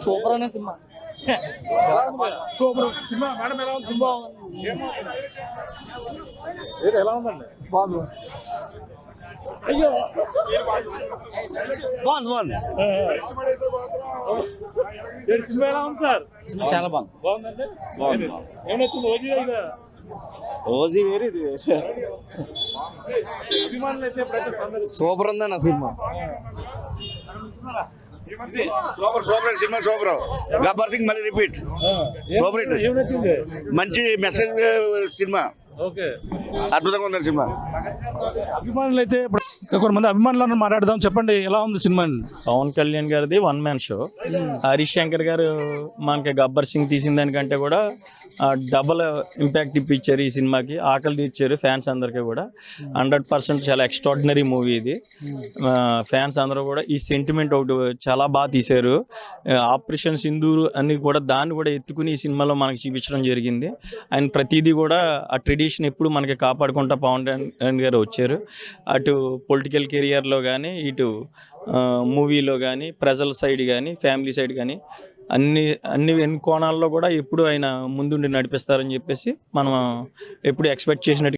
Super అనే cinema. Super cinema. Madam ఎలా ఉంది సినిమా? ఎలా ఉందండి? బాగుంది. అయ్యో బాగుంది. సినిమా ఎలా ఉంది సార్? చాలా బాగుంది. బాగుందండి. బాగుంది. ఏమొచ్చింది? ఓజీ ఇదా? ఓజీ వేరు, ఇది వేరు. అభిమానులు అయితే ప్రతి సందర్భం సూపర్ ఉందన్న cinema. Super cinema super. Gabbar Singh మళ్ళీ రిపీట్. Super hit. ఏం నచ్చింది? మంచి మెసేజ్ సినిమా. ఓకే, అద్భుతంగా ఉంది సినిమా. అభిమానులు అయితే కొంతమంది అభిమానులను మాట్లాడదాం. చెప్పండి, ఎలా ఉంది సినిమా? పవన్ కళ్యాణ్ గారిది 1 man షో. హరీష్ శంకర్ గారు మనకి గబ్బర్ సింగ్ తీసిన దానికంటే కూడా డబుల్ ఇంపాక్ట్ ఇప్పించారు ఈ సినిమాకి. ఆకలి తీర్చారు ఫ్యాన్స్ అందరికీ కూడా. 100% చాలా ఎక్స్ట్రాడినరీ మూవీ ఇది. ఫ్యాన్స్ అందరూ కూడా ఈ సెంటిమెంట్ ఒకటి చాలా బాగా తీశారు. ఆపరేషన్ సింధూర్ అని కూడా దాన్ని కూడా ఎత్తుకుని ఈ సినిమాలో మనకి చూపించడం జరిగింది. ఆయన ప్రతిదీ కూడా ఆ ట్రెడిషన్ ఎప్పుడు మనకి కాపాడుకుంటా పవన్ కళ్యాణ్ గారు వచ్చారు. అటు పొలిటికల్ కెరియర్లో కానీ, ఇటు మూవీలో కానీ, ప్రజల సైడ్ కానీ, ఫ్యామిలీ సైడ్ కానీ అన్ని కోణాల్లో కూడా ఎప్పుడు ఆయన ముందుండి నడిపిస్తారని చెప్పేసి మనం ఎప్పుడు ఎక్స్పెక్ట్ చేసినట్టు